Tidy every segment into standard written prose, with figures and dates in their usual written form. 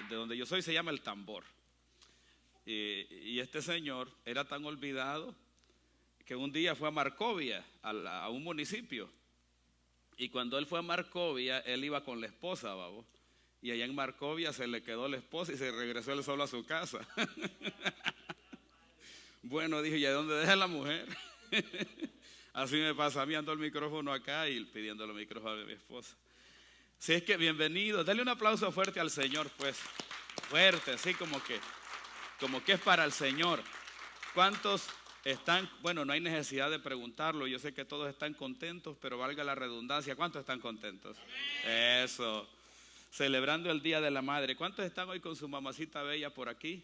de donde yo soy se llama El Tambor. Y este señor era tan olvidado que un día fue a Marcovia, a un municipio. Y cuando él fue a Marcovia, él iba con la esposa, babo. Y allá en Marcovia se le quedó la esposa y se regresó él solo a su casa. Bueno, dije, ¿y a dónde deja la mujer? Así me pasa a mí, ando el micrófono acá y pidiéndole el micrófono a mi esposa. Si es que bienvenido, dale un aplauso fuerte al Señor, pues. Fuerte, así como que es para el Señor. ¿Cuántos están? Bueno, no hay necesidad de preguntarlo, yo sé que todos están contentos, pero valga la redundancia, ¿cuántos están contentos? Eso, celebrando el Día de la Madre. ¿Cuántos están hoy con su mamacita bella por aquí?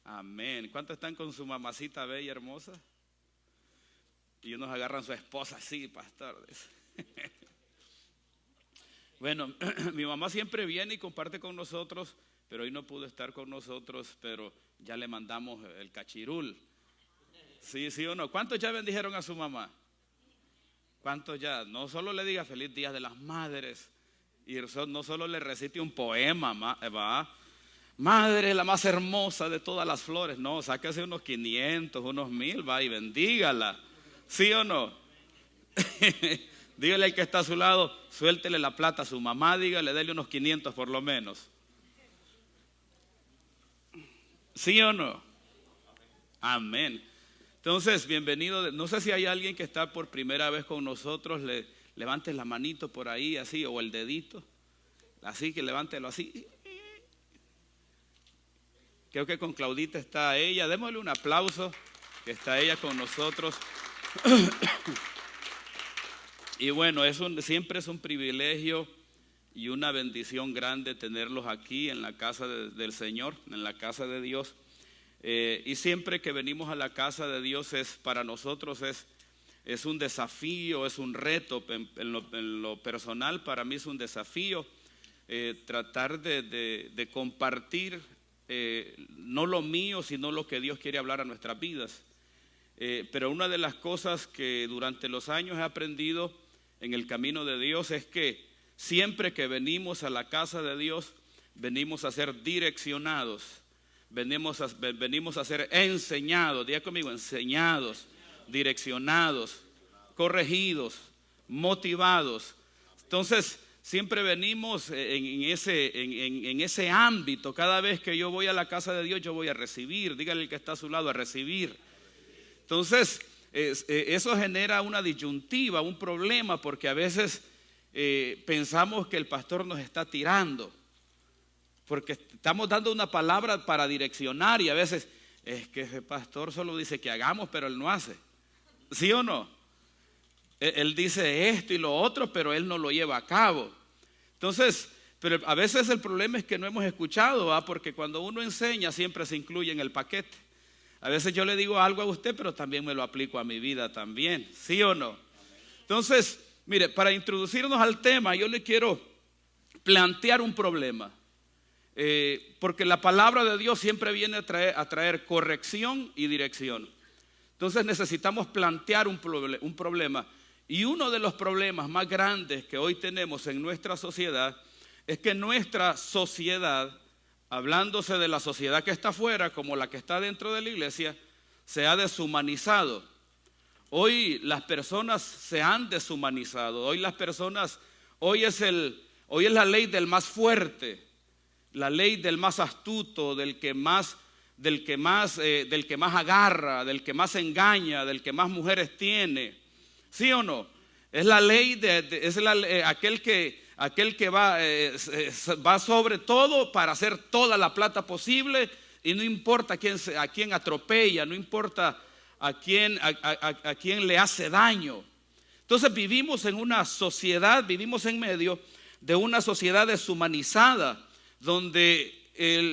Amén. ¿Cuántos están con su mamacita bella, hermosa? Y unos agarran a su esposa así, pastor. Bueno, mi mamá siempre viene y comparte con nosotros, pero hoy no pudo estar con nosotros, pero ya le mandamos el cachirul. Sí, sí o no. ¿Cuántos ya bendijeron a su mamá? ¿Cuántos ya? No solo le diga feliz Día de las Madres, y no solo le recite un poema, ¿va? Madre, la más hermosa de todas las flores. No, sáquese unos 500, unos 1000, va, y bendígala. ¿Sí o no? Dígale al que está a su lado, suéltele la plata a su mamá, dígale, dele unos 500 por lo menos. ¿Sí o no? Amén. Entonces, bienvenido. No sé si hay alguien que está por primera vez con nosotros, levante la manito por ahí, así, o el dedito. Así que levántelo así. Creo que con Claudita está ella. Démosle un aplauso, que está ella con nosotros. Y bueno, siempre es un privilegio y una bendición grande tenerlos aquí en la casa del Señor, en la casa de Dios. Y siempre que venimos a la casa de Dios para nosotros es un desafío, es un reto. En lo personal, para mí es un desafío tratar de compartir no lo mío, sino lo que Dios quiere hablar a nuestras vidas. Pero una de las cosas que durante los años he aprendido en el camino de Dios es que siempre que venimos a la casa de Dios, venimos a ser direccionados, venimos a ser enseñados, diga conmigo, enseñados, direccionados, corregidos, motivados. Entonces, siempre venimos en ese ámbito. Cada vez que yo voy a la casa de Dios, yo voy a recibir. Dígale al que está a su lado, a recibir. Entonces, eso genera una disyuntiva, un problema, porque a veces pensamos que el pastor nos está tirando, porque estamos dando una palabra para direccionar, y a veces es que ese pastor solo dice que hagamos, pero él no hace. ¿Sí o no? Él dice esto y lo otro, pero él no lo lleva a cabo. Entonces, pero a veces el problema es que no hemos escuchado, porque cuando uno enseña siempre se incluye en el paquete. A veces yo le digo algo a usted, pero también me lo aplico a mi vida también, ¿sí o no? Entonces, mire, para introducirnos al tema, yo le quiero plantear un problema, porque la palabra de Dios siempre viene a traer corrección y dirección. Entonces necesitamos plantear un problema, y uno de los problemas más grandes que hoy tenemos en nuestra sociedad es que nuestra sociedad, hablándose de la sociedad que está afuera como la que está dentro de la iglesia, se ha deshumanizado. Hoy las personas se han deshumanizado. Hoy es la ley del más fuerte, la ley del más astuto, del que más agarra, del que más engaña, del que más mujeres tiene. ¿Sí o no? Es la ley aquel que va sobre todo para hacer toda la plata posible, y no importa a quién atropella, no importa a quién le hace daño. Entonces vivimos en medio de una sociedad deshumanizada, donde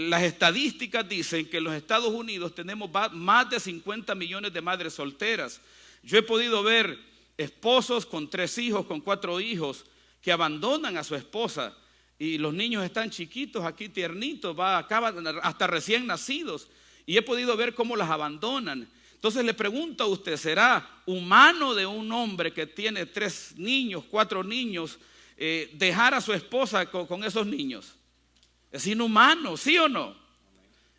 las estadísticas dicen que en los Estados Unidos tenemos más de 50 millones de madres solteras. Yo he podido ver esposos con 3 hijos, con 4 hijos, que abandonan a su esposa, y los niños están chiquitos aquí, tiernitos, acaban hasta recién nacidos, y he podido ver cómo las abandonan. Entonces le pregunto a usted, ¿será humano de un hombre que tiene 3 niños, 4 niños, dejar a su esposa con esos niños? Es inhumano, ¿sí o no?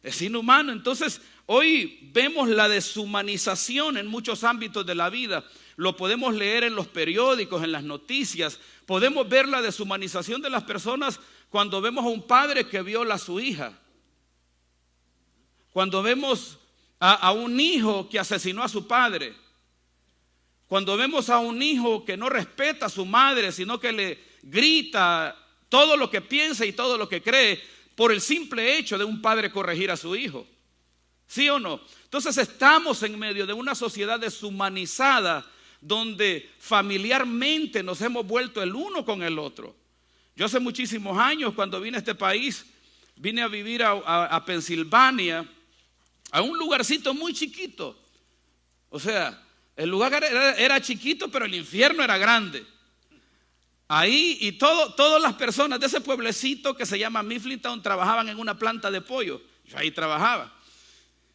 Es inhumano. Entonces, hoy vemos la deshumanización en muchos ámbitos de la vida. Lo podemos leer en los periódicos, en las noticias. Podemos ver la deshumanización de las personas cuando vemos a un padre que viola a su hija. Cuando vemos a un hijo que asesinó a su padre. Cuando vemos a un hijo que no respeta a su madre, sino que le grita todo lo que piensa y todo lo que cree por el simple hecho de un padre corregir a su hijo. ¿Sí o no? Entonces estamos en medio de una sociedad deshumanizada donde familiarmente nos hemos vuelto el uno con el otro. Yo hace muchísimos años, cuando vine a este país, vine a vivir a Pensilvania, a un lugarcito muy chiquito. O sea, el lugar era chiquito, pero el infierno era grande. Ahí, y todas las personas de ese pueblecito que se llama Mifflintown trabajaban en una planta de pollo. Yo ahí trabajaba.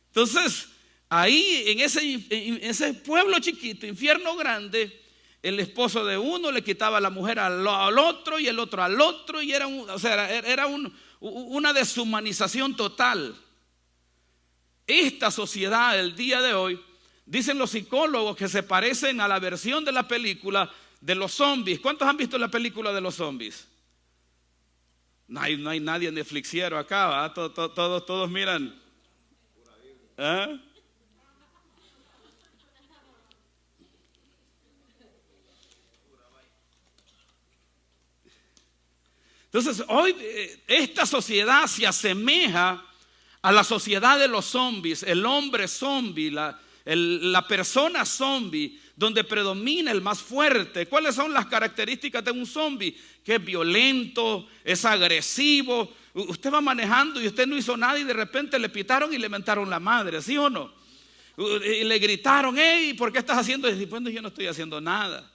Entonces, ahí en ese pueblo chiquito, infierno grande, el esposo de uno le quitaba a la mujer al otro y el otro al otro, y era una deshumanización total. Esta sociedad, el día de hoy, dicen los psicólogos que se parecen a la versión de la película de los zombies. ¿Cuántos han visto la película de los zombies? No hay nadie Netflixiero acá, ¿va? Todos miran. ¿Ah? Entonces hoy esta sociedad se asemeja a la sociedad de los zombies, el hombre zombie, la persona zombie, donde predomina el más fuerte. ¿Cuáles son las características de un zombie? Que es violento, es agresivo. Usted va manejando y usted no hizo nada y de repente le pitaron y le mentaron la madre, ¿sí o no? Y le gritaron, hey, ¿por qué estás haciendo eso? Y bueno, yo no estoy haciendo nada,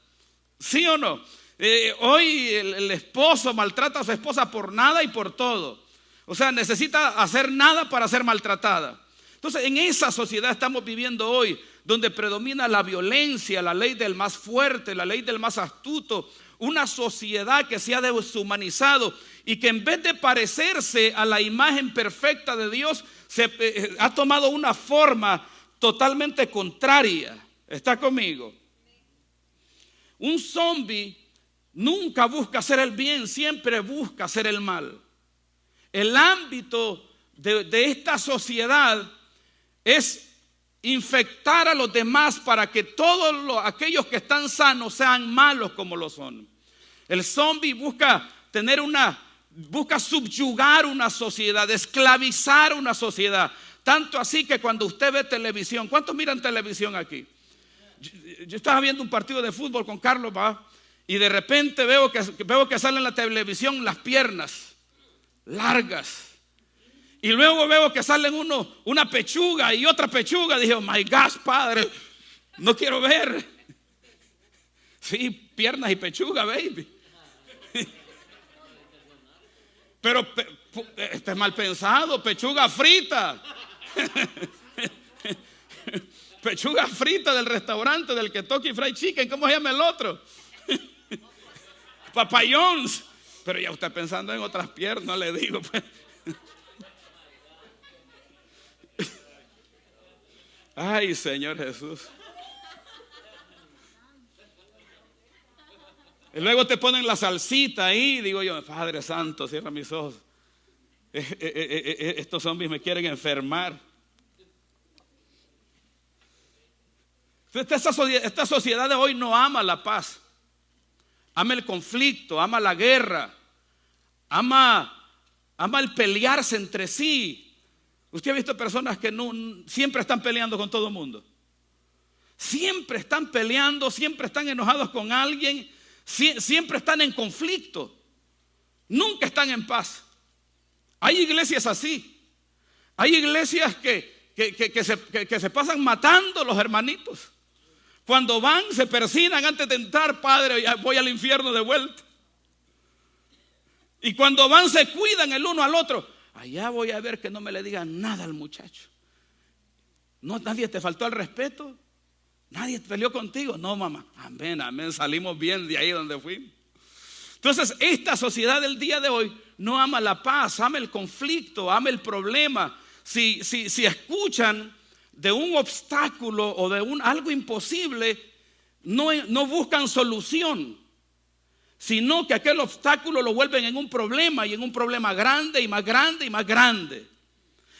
¿sí o no? Hoy el esposo maltrata a su esposa por nada y por todo. O sea, necesita hacer nada para ser maltratada. Entonces, en esa sociedad estamos viviendo hoy, donde predomina la violencia, la ley del más fuerte, la ley del más astuto. Una sociedad que se ha deshumanizado y que en vez de parecerse a la imagen perfecta de Dios, ha tomado una forma totalmente contraria. ¿Está conmigo? Un zombie nunca busca hacer el bien, siempre busca hacer el mal. El ámbito de esta sociedad es infectar a los demás para que todos aquellos que están sanos sean malos como lo son. El zombie busca subyugar una sociedad, esclavizar una sociedad. Tanto así que cuando usted ve televisión, ¿cuántos miran televisión aquí? Yo estaba viendo un partido de fútbol con Carlos, ¿va? Y de repente veo que salen en la televisión las piernas largas. Y luego veo que salen una pechuga y otra pechuga. Dije, oh my gosh, padre, no quiero ver. Sí, piernas y pechuga, baby. Pero este es mal pensado, pechuga frita. Pechuga frita del restaurante del Kentucky Fried Chicken. ¿Cómo se llama el otro? Papayons. Pero ya usted pensando en otras piernas, no le digo pues. Ay, Señor Jesús. Y luego te ponen la salsita ahí. Digo yo, Padre Santo, cierra mis ojos. Estos zombies me quieren enfermar. Esta sociedad de hoy no ama la paz. Ama el conflicto, ama la guerra. Ama el pelearse entre sí. Usted ha visto personas que siempre están peleando con todo el mundo. Siempre están peleando, siempre están enojados con alguien, siempre están en conflicto. Nunca están en paz. Hay iglesias así. Hay iglesias que se pasan matando los hermanitos. Cuando van, se persignan antes de entrar. Padre, voy al infierno de vuelta. Y cuando van, se cuidan el uno al otro. Allá voy a ver que no me le digan nada al muchacho. No, nadie te faltó al respeto. Nadie peleó contigo. No, mamá. Amén, amén. Salimos bien de ahí donde fuimos. Entonces, esta sociedad del día de hoy no ama la paz, ama el conflicto, ama el problema. Si escuchan de un obstáculo o de algo imposible, no buscan solución, sino que aquel obstáculo lo vuelven en un problema, y en un problema grande y más grande y más grande.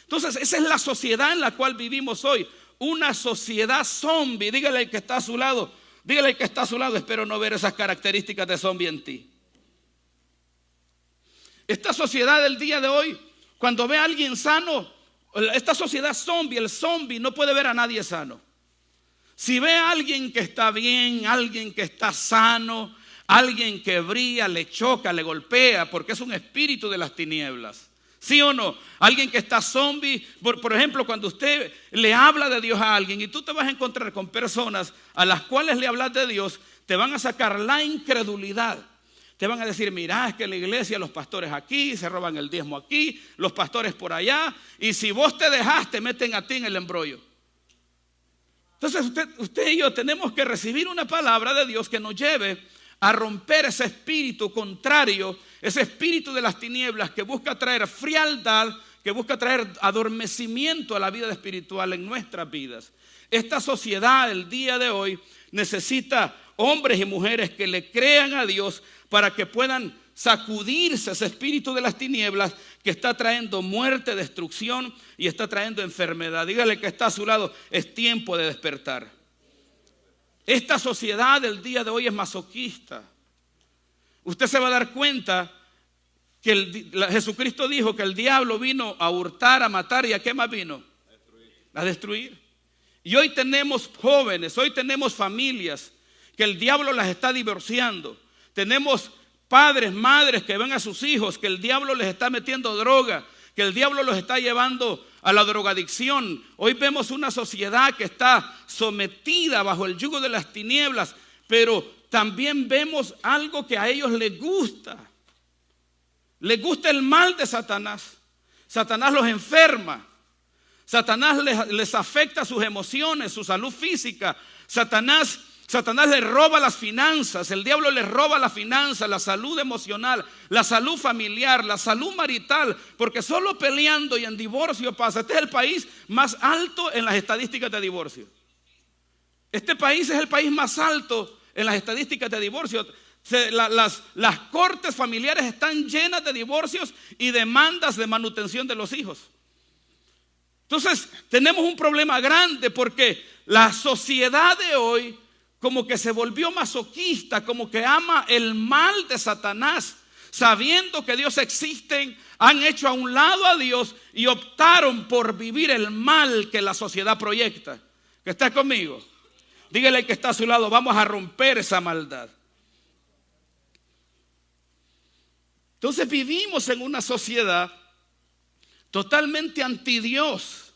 Entonces, esa es la sociedad en la cual vivimos hoy, una sociedad zombie. Dígale al que está a su lado, espero no ver esas características de zombie en ti. Esta sociedad del día de hoy, cuando ve a alguien sano, esta sociedad zombie, el zombie no puede ver a nadie sano. Si ve a alguien que está bien, alguien que está sano, alguien que brilla, le choca, le golpea, porque es un espíritu de las tinieblas. ¿Sí o no? Alguien que está zombie, por ejemplo, cuando usted le habla de Dios a alguien y tú te vas a encontrar con personas a las cuales le hablas de Dios, te van a sacar la incredulidad. Te van a decir, mira, es que la iglesia, los pastores aquí, se roban el diezmo aquí, los pastores por allá, y si vos te dejás, te meten a ti en el embrollo. Entonces usted y yo tenemos que recibir una palabra de Dios que nos lleve a romper ese espíritu contrario, ese espíritu de las tinieblas que busca traer frialdad, que busca traer adormecimiento a la vida espiritual en nuestras vidas. Esta sociedad el día de hoy necesita hombres y mujeres que le crean a Dios para que puedan sacudirse ese espíritu de las tinieblas que está trayendo muerte, destrucción y está trayendo enfermedad. Dígale que está a su lado, es tiempo de despertar. Esta sociedad del día de hoy es masoquista. Usted se va a dar cuenta que Jesucristo dijo que el diablo vino a hurtar, a matar, ¿y a qué más vino? A destruir. Y hoy tenemos jóvenes, hoy tenemos familias que el diablo las está divorciando. Tenemos padres, madres que ven a sus hijos que el diablo les está metiendo droga, que el diablo los está llevando a la drogadicción. Hoy vemos una sociedad que está sometida bajo el yugo de las tinieblas, pero también vemos algo que a ellos les gusta. Les gusta el mal de Satanás. Satanás los enferma. Satanás les afecta sus emociones, su salud física. Satanás les roba las finanzas. El diablo les roba la finanza, la salud emocional, la salud familiar, la salud marital, porque solo peleando y en divorcio pasa. Este es el país más alto en las estadísticas de divorcio. Este país es el país más alto en las estadísticas de divorcio. Las cortes familiares están llenas de divorcios y demandas de manutención de los hijos. Entonces tenemos un problema grande porque la sociedad de hoy como que se volvió masoquista, como que ama el mal de Satanás, sabiendo que Dios existe, han hecho a un lado a Dios y optaron por vivir el mal que la sociedad proyecta. ¿Que está conmigo? Dígale que está a su lado, vamos a romper esa maldad. Entonces vivimos en una sociedad totalmente anti Dios,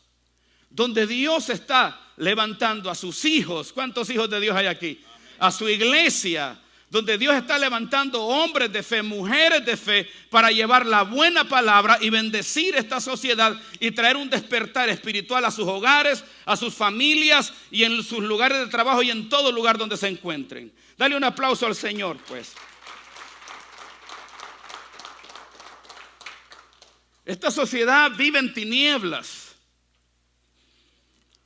donde Dios está levantando a sus hijos. ¿Cuántos hijos de Dios hay aquí? A su iglesia, donde Dios está levantando hombres de fe, mujeres de fe, para llevar la buena palabra y bendecir esta sociedad y traer un despertar espiritual a sus hogares, a sus familias y en sus lugares de trabajo y en todo lugar donde se encuentren. Dale un aplauso al Señor, pues. Esta sociedad vive en tinieblas.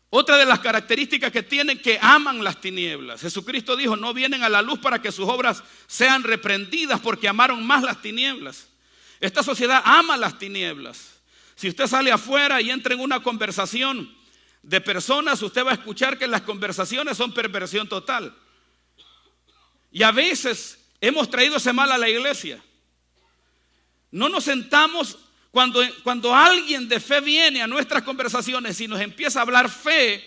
Otra de las características que tienen, que aman las tinieblas. Jesucristo dijo, no vienen a la luz para que sus obras sean reprendidas, porque amaron más las tinieblas. Esta sociedad ama las tinieblas. Si usted sale afuera y entra en una conversación de personas, usted va a escuchar que las conversaciones son perversión total. Y a veces hemos traído ese mal a la iglesia. No nos sentamos. Cuando alguien de fe viene a nuestras conversaciones y nos empieza a hablar fe,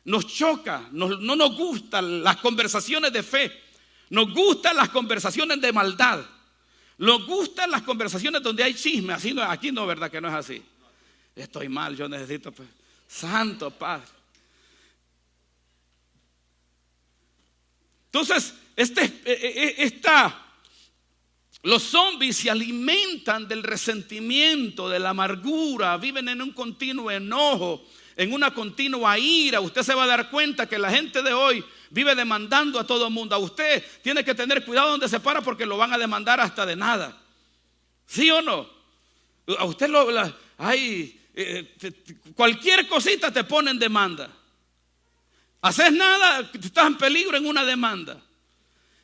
nos choca, no nos gustan las conversaciones de fe, nos gustan las conversaciones de maldad, nos gustan las conversaciones donde hay chisme. Así no, aquí no, ¿verdad que no es así? Estoy mal, yo necesito, pues, Santo Padre. Entonces, los zombies se alimentan del resentimiento, de la amargura, viven en un continuo enojo, en una continua ira. Usted se va a dar cuenta que la gente de hoy vive demandando a todo el mundo. A usted tiene que tener cuidado donde se para porque lo van a demandar hasta de nada. ¿Sí o no? A usted cualquier cosita te pone en demanda. Haces nada, estás en peligro en una demanda.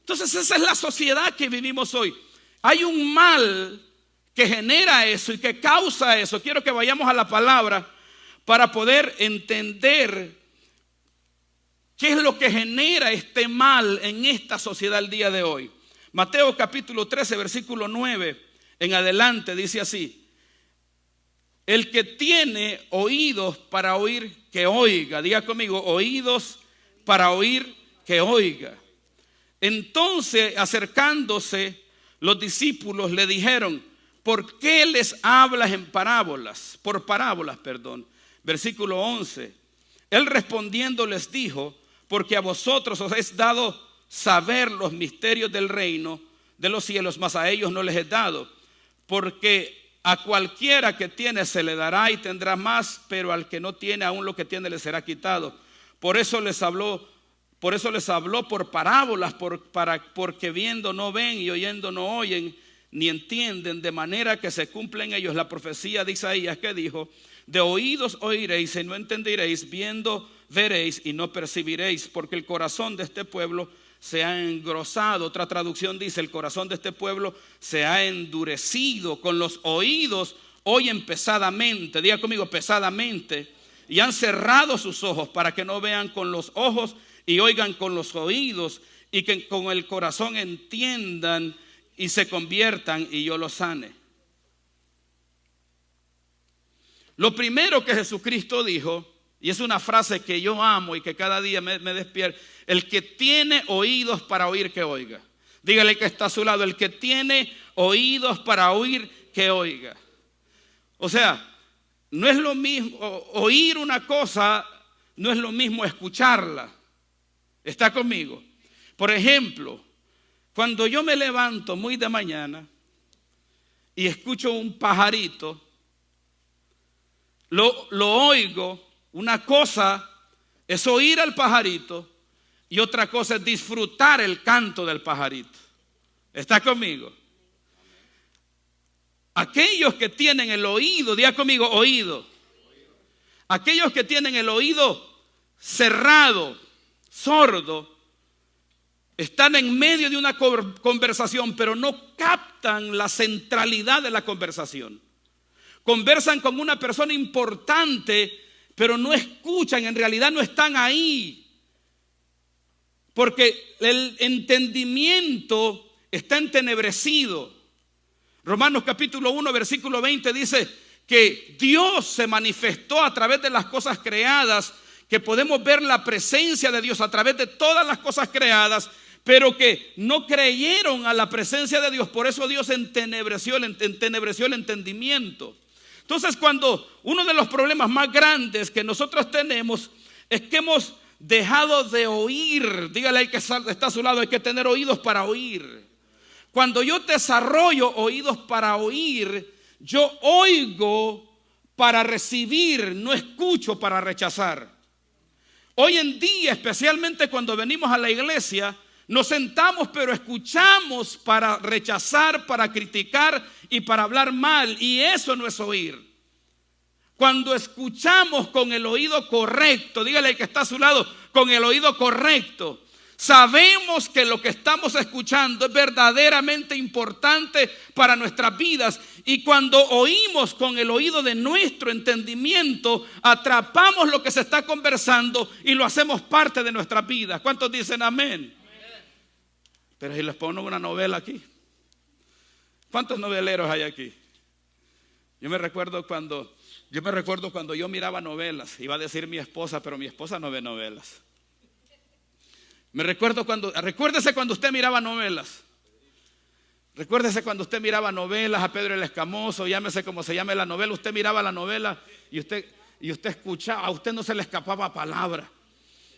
Entonces esa es la sociedad que vivimos hoy. Hay un mal que genera eso y que causa eso. Quiero que vayamos a la palabra para poder entender qué es lo que genera este mal en esta sociedad el día de hoy. Mateo capítulo 13, versículo 9 en adelante dice así: el que tiene oídos para oír, que oiga. Diga conmigo, oídos para oír, que oiga. Entonces, acercándose, los discípulos le dijeron: ¿por qué les hablas en parábolas? Por parábolas, perdón. Versículo 11. Él respondiendo les dijo: porque a vosotros os es dado saber los misterios del reino de los cielos, mas a ellos no les es dado. Porque a cualquiera que tiene se le dará y tendrá más, pero al que no tiene, aún lo que tiene le será quitado. Por eso les habló por parábolas, porque viendo no ven y oyendo no oyen, ni entienden, de manera que se cumple en ellos la profecía de Isaías que dijo: de oídos oiréis y no entenderéis, viendo veréis y no percibiréis, porque el corazón de este pueblo se ha engrosado. Otra traducción dice: el corazón de este pueblo se ha endurecido, con los oídos oyen pesadamente. Diga conmigo, pesadamente. Y han cerrado sus ojos para que no vean con los ojos y oigan con los oídos, y que con el corazón entiendan y se conviertan y yo los sane. Lo primero que Jesucristo dijo, y es una frase que yo amo y que cada día me despierta: el que tiene oídos para oír, que oiga. Dígale que está a su lado: el que tiene oídos para oír, que oiga. O sea, no es lo mismo oír una cosa, no es lo mismo escucharla. ¿Está conmigo? Por ejemplo, cuando yo me levanto muy de mañana y escucho un pajarito, lo oigo. Una cosa es oír al pajarito y otra cosa es disfrutar el canto del pajarito. ¿Está conmigo? Aquellos que tienen el oído, diga conmigo, oído. Aquellos que tienen el oído cerrado, sordo, están en medio de una conversación, pero no captan la centralidad de la conversación. Conversan con una persona importante, pero no escuchan, en realidad no están ahí. Porque el entendimiento está entenebrecido. Romanos capítulo 1, versículo 20 dice que Dios se manifestó a través de las cosas creadas, que podemos ver la presencia de Dios a través de todas las cosas creadas, pero que no creyeron a la presencia de Dios. Por eso Dios entenebreció el entendimiento. Entonces, cuando uno de los problemas más grandes que nosotros tenemos es que hemos dejado de oír. Dígale al que está a su lado: hay que tener oídos para oír. Cuando yo desarrollo oídos para oír, yo oigo para recibir, no escucho para rechazar. Hoy en día, especialmente cuando venimos a la iglesia, nos sentamos pero escuchamos para rechazar, para criticar y para hablar mal, y eso no es oír. Cuando escuchamos con el oído correcto, dígale al que está a su lado, con el oído correcto, sabemos que lo que estamos escuchando es verdaderamente importante para nuestras vidas, y cuando oímos con el oído de nuestro entendimiento, atrapamos lo que se está conversando y lo hacemos parte de nuestras vidas. ¿Cuántos dicen amén? Pero si les pongo una novela aquí, ¿cuántos noveleros hay aquí? Yo me recuerdo cuando yo miraba novelas. Iba a decir mi esposa, pero mi esposa no ve novelas. Recuérdese cuando usted miraba novelas. Recuérdese cuando usted miraba novelas, a Pedro el Escamoso, llámese como se llame la novela. Usted miraba la novela y usted escuchaba, a usted no se le escapaba palabra.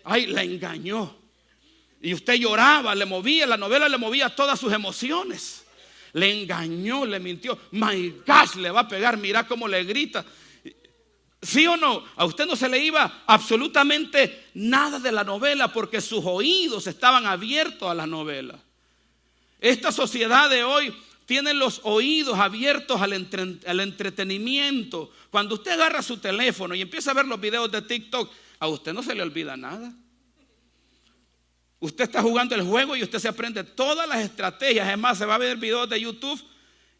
Ay, la engañó. Y usted lloraba, la novela le movía todas sus emociones. Le engañó, le mintió. My gosh, le va a pegar, mira cómo le grita. ¿Sí o no? A usted no se le iba absolutamente nada de la novela porque sus oídos estaban abiertos a la novela. Esta sociedad de hoy tiene los oídos abiertos al entretenimiento. Cuando usted agarra su teléfono y empieza a ver los videos de TikTok, a usted no se le olvida nada. Usted está jugando el juego y usted se aprende todas las estrategias. Además, se va a ver videos de YouTube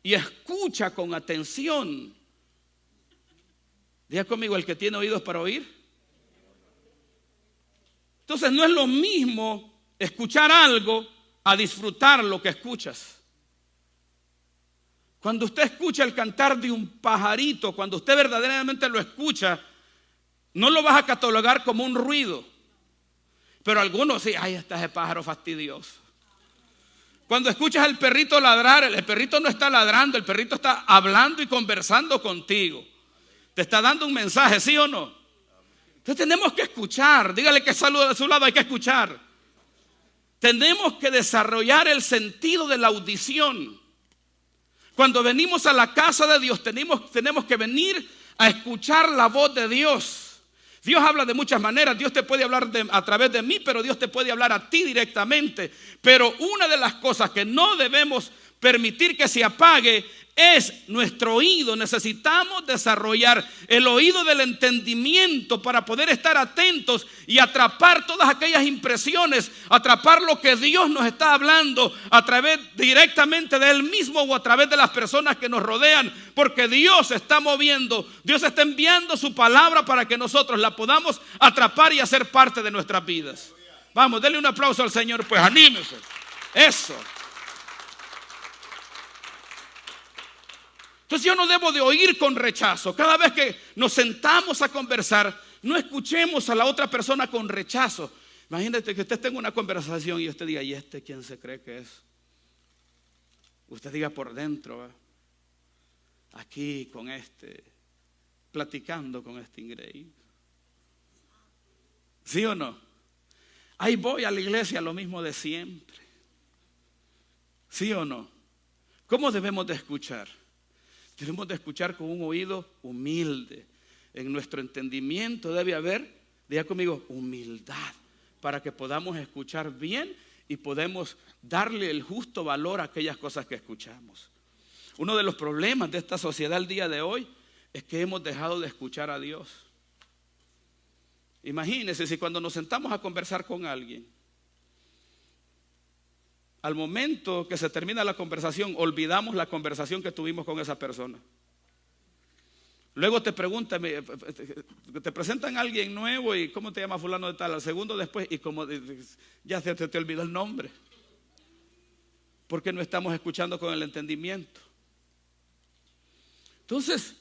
y escucha con atención. Diga conmigo, el que tiene oídos para oír. Entonces no es lo mismo escuchar algo a disfrutar lo que escuchas. Cuando usted escucha el cantar de un pajarito, cuando usted verdaderamente lo escucha, no lo vas a catalogar como un ruido. Pero algunos sí, ay, está ese pájaro fastidioso. Cuando escuchas al perrito ladrar, el perrito no está ladrando, el perrito está hablando y conversando contigo. Te está dando un mensaje, ¿sí o no? Entonces tenemos que escuchar. Dígale que saluda a su lado, hay que escuchar. Tenemos que desarrollar el sentido de la audición. Cuando venimos a la casa de Dios, tenemos que venir a escuchar la voz de Dios. Dios habla de muchas maneras. Dios te puede hablar a través de mí, pero Dios te puede hablar a ti directamente. Pero una de las cosas que no debemos permitir que se apague es nuestro oído. Necesitamos desarrollar el oído del entendimiento para poder estar atentos y atrapar todas aquellas impresiones, atrapar lo que Dios nos está hablando a través directamente de Él mismo o a través de las personas que nos rodean, porque Dios está moviendo, Dios está enviando su palabra para que nosotros la podamos atrapar y hacer parte de nuestras vidas. Vamos, denle un aplauso al Señor, pues anímese. Eso. Entonces yo no debo de oír con rechazo. Cada vez que nos sentamos a conversar, no escuchemos a la otra persona con rechazo. Imagínate que usted tenga una conversación y usted diga, ¿y este quién se cree que es? Usted diga por dentro, aquí con este, platicando con este ingreído. ¿Sí o no? Ahí voy a la iglesia, lo mismo de siempre. ¿Sí o no? ¿Cómo debemos de escuchar? Debemos de escuchar con un oído humilde. En nuestro entendimiento debe haber, diga conmigo, humildad, para que podamos escuchar bien y podemos darle el justo valor a aquellas cosas que escuchamos. Uno de los problemas de esta sociedad el día de hoy es que hemos dejado de escuchar a Dios. Imagínense si cuando nos sentamos a conversar con alguien, al momento que se termina la conversación, olvidamos la conversación que tuvimos con esa persona. Luego te preguntan, te presentan a alguien nuevo y ¿cómo te llama fulano de tal? Al segundo después y como ya se te olvidó el nombre. Porque no estamos escuchando con el entendimiento. Entonces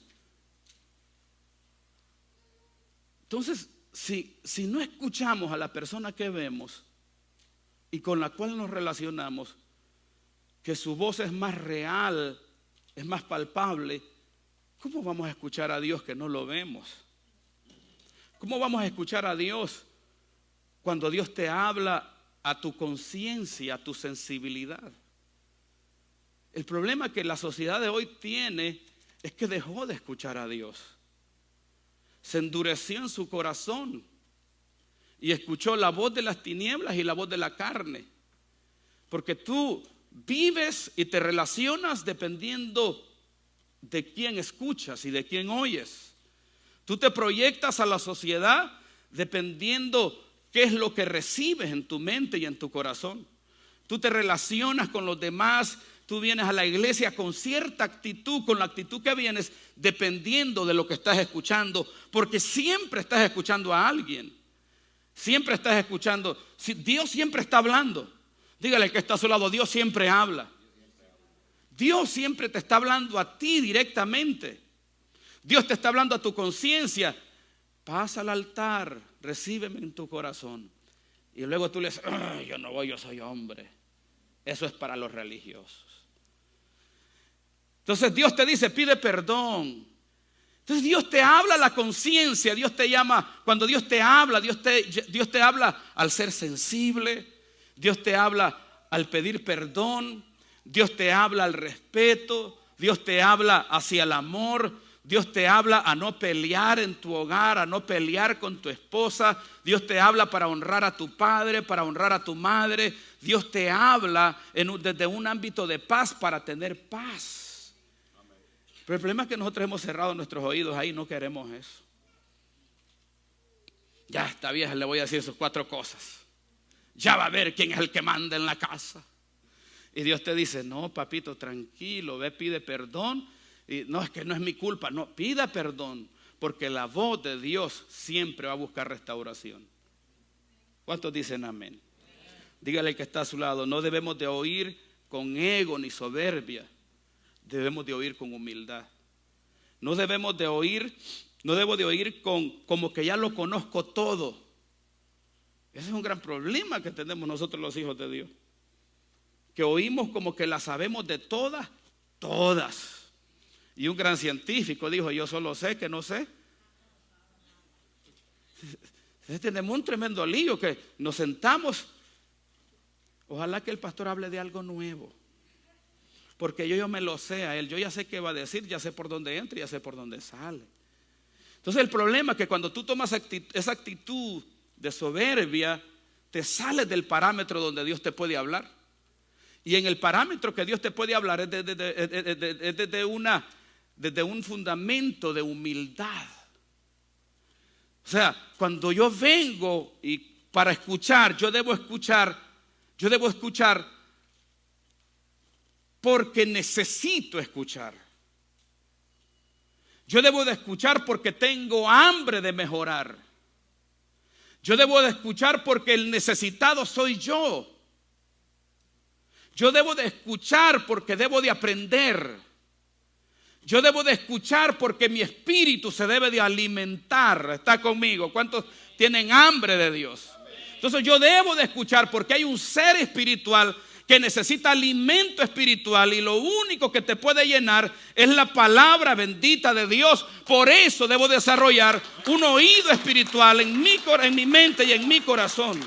si no escuchamos a la persona que vemos y con la cual nos relacionamos, que su voz es más real, es más palpable, ¿cómo vamos a escuchar a Dios que no lo vemos? ¿Cómo vamos a escuchar a Dios cuando Dios te habla a tu conciencia, a tu sensibilidad? El problema que la sociedad de hoy tiene es que dejó de escuchar a Dios. Se endureció en su corazón y escuchó la voz de las tinieblas y la voz de la carne. Porque tú vives y te relacionas dependiendo de quién escuchas y de quién oyes. Tú te proyectas a la sociedad dependiendo qué es lo que recibes en tu mente y en tu corazón. Tú te relacionas con los demás. Tú vienes a la iglesia con cierta actitud, con la actitud que vienes, dependiendo de lo que estás escuchando, porque siempre estás escuchando a alguien. Siempre estás escuchando. Dios siempre está hablando. Dígale al que está a su lado, Dios siempre habla. Dios siempre te está hablando a ti directamente. Dios te está hablando a tu conciencia. Pasa al altar, recíbeme en tu corazón. Y luego tú le dices, yo no voy, yo soy hombre. Eso es para los religiosos. Entonces Dios te dice, pide perdón. Entonces Dios te habla a la conciencia. Dios te llama, cuando Dios te habla, Dios te habla al ser sensible. Dios te habla al pedir perdón. Dios te habla al respeto. Dios te habla hacia el amor. Dios te habla a no pelear en tu hogar, a no pelear con tu esposa. Dios te habla para honrar a tu padre, para honrar a tu madre. Dios te habla desde un ámbito de paz para tener paz. Pero el problema es que nosotros hemos cerrado nuestros oídos ahí, no queremos eso. Ya está vieja, le voy a decir sus 4 cosas. Ya va a ver quién es el que manda en la casa. Y Dios te dice, no, papito, tranquilo, ve, pide perdón. Y no, es que no es mi culpa. No, pida perdón, porque la voz de Dios siempre va a buscar restauración. ¿Cuántos dicen amén? Dígale al que está a su lado, no debemos de oír con ego ni soberbia. Debemos de oír con humildad. No debemos de oír, no debo de oír como que ya lo conozco todo. Ese es un gran problema que tenemos nosotros los hijos de Dios. Que oímos como que la sabemos de todas. Y un gran científico dijo, yo solo sé que no sé. Tenemos un tremendo lío que nos sentamos. Ojalá que el pastor hable de algo nuevo. Porque yo me lo sé a él. Yo ya sé qué va a decir, ya sé por dónde entra y ya sé por dónde sale. Entonces el problema es que cuando tú tomas esa actitud de soberbia, te sales del parámetro donde Dios te puede hablar. Y en el parámetro que Dios te puede hablar es desde un fundamento de humildad. O sea, cuando yo vengo y para escuchar, yo debo escuchar porque necesito escuchar. Yo debo de escuchar porque tengo hambre de mejorar. Yo debo de escuchar porque el necesitado soy yo. Yo debo de escuchar porque debo de aprender. Yo debo de escuchar porque mi espíritu se debe de alimentar. ¿Está conmigo? ¿Cuántos tienen hambre de Dios? Entonces yo debo de escuchar porque hay un ser espiritual que necesita alimento espiritual y lo único que te puede llenar es la palabra bendita de Dios. Por eso debo desarrollar un oído espiritual en mi mente y en mi corazón.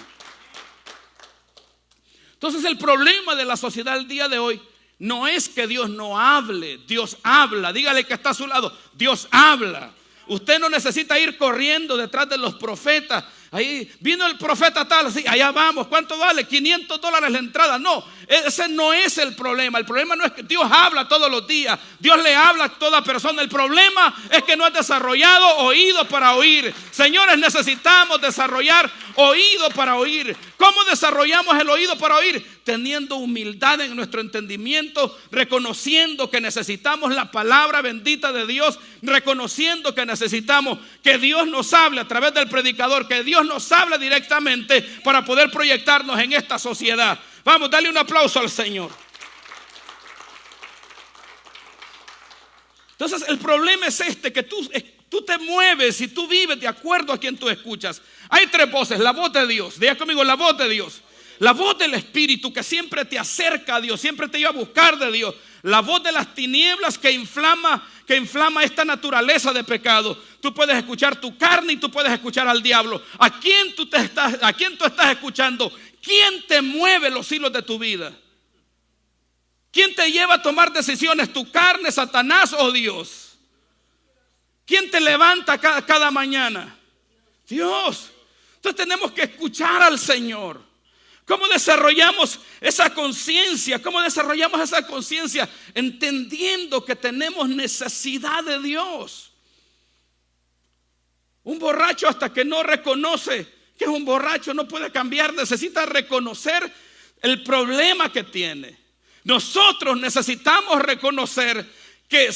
Entonces el problema de la sociedad el día de hoy no es que Dios no hable, Dios habla. Dígale que está a su lado, Dios habla. Usted no necesita ir corriendo detrás de los profetas. Ahí vino el profeta tal, sí, allá vamos. ¿Cuánto vale? $500 la entrada. No, ese no es el problema. El problema no es que Dios habla todos los días. Dios le habla a toda persona. El problema es que no has desarrollado oído para oír. Señores, necesitamos desarrollar oído para oír. ¿Cómo desarrollamos el oído para oír? Teniendo humildad en nuestro entendimiento, reconociendo que necesitamos la palabra bendita de Dios, reconociendo que necesitamos que Dios nos hable a través del predicador, que Dios nos hable directamente para poder proyectarnos en esta sociedad. Vamos, dale un aplauso al Señor. Entonces el problema es que tú te mueves y tú vives de acuerdo a quien tú escuchas. Hay 3 voces: la voz de Dios, diga conmigo, la voz de Dios, la voz del Espíritu que siempre te acerca a Dios, siempre te lleva a buscar de Dios, la voz de las tinieblas que inflama esta naturaleza de pecado. Tú puedes escuchar tu carne y tú puedes escuchar al diablo. ¿A quién tú estás escuchando? ¿Quién te mueve los hilos de tu vida? ¿Quién te lleva a tomar decisiones? ¿Tu carne, Satanás o Dios? ¿Quién te levanta cada mañana? Dios. Entonces tenemos que escuchar al Señor. ¿Cómo desarrollamos esa conciencia? ¿Cómo desarrollamos esa conciencia? Entendiendo que tenemos necesidad de Dios. Un borracho, hasta que no reconoce que es un borracho, no puede cambiar. Necesita reconocer el problema que tiene. Nosotros necesitamos reconocer que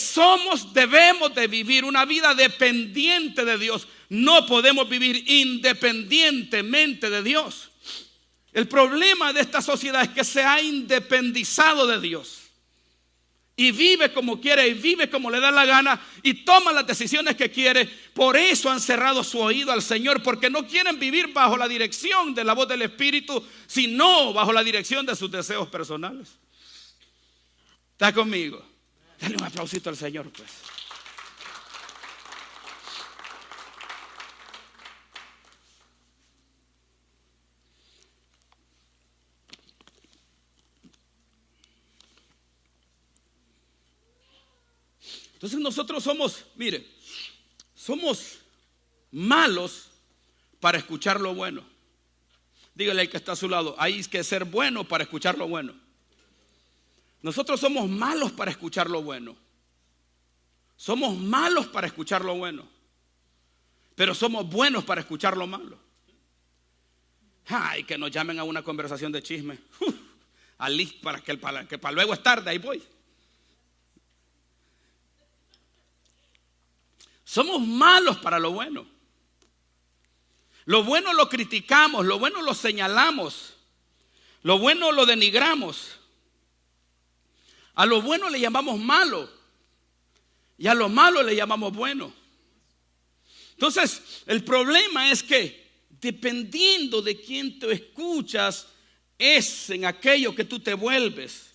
debemos de vivir una vida dependiente de Dios. No podemos vivir independientemente de Dios. El problema de esta sociedad es que se ha independizado de Dios y vive como quiere y vive como le da la gana y toma las decisiones que quiere. Por eso han cerrado su oído al Señor, porque no quieren vivir bajo la dirección de la voz del Espíritu, sino bajo la dirección de sus deseos personales. ¿Está conmigo? Dale un aplausito al Señor, pues. Entonces nosotros somos, mire, somos malos para escuchar lo bueno. Dígale al que está a su lado, hay que ser bueno para escuchar lo bueno. Nosotros somos malos para escuchar lo bueno. Somos malos para escuchar lo bueno, pero somos buenos para escuchar lo malo. Ay, que nos llamen a una conversación de chisme. Para que para luego es tarde, ahí voy. Somos malos para lo bueno. Lo bueno lo criticamos, lo bueno lo señalamos, lo bueno lo denigramos. A lo bueno le llamamos malo y a lo malo le llamamos bueno. Entonces, el problema es que dependiendo de quién te escuchas, es en aquello que tú te vuelves.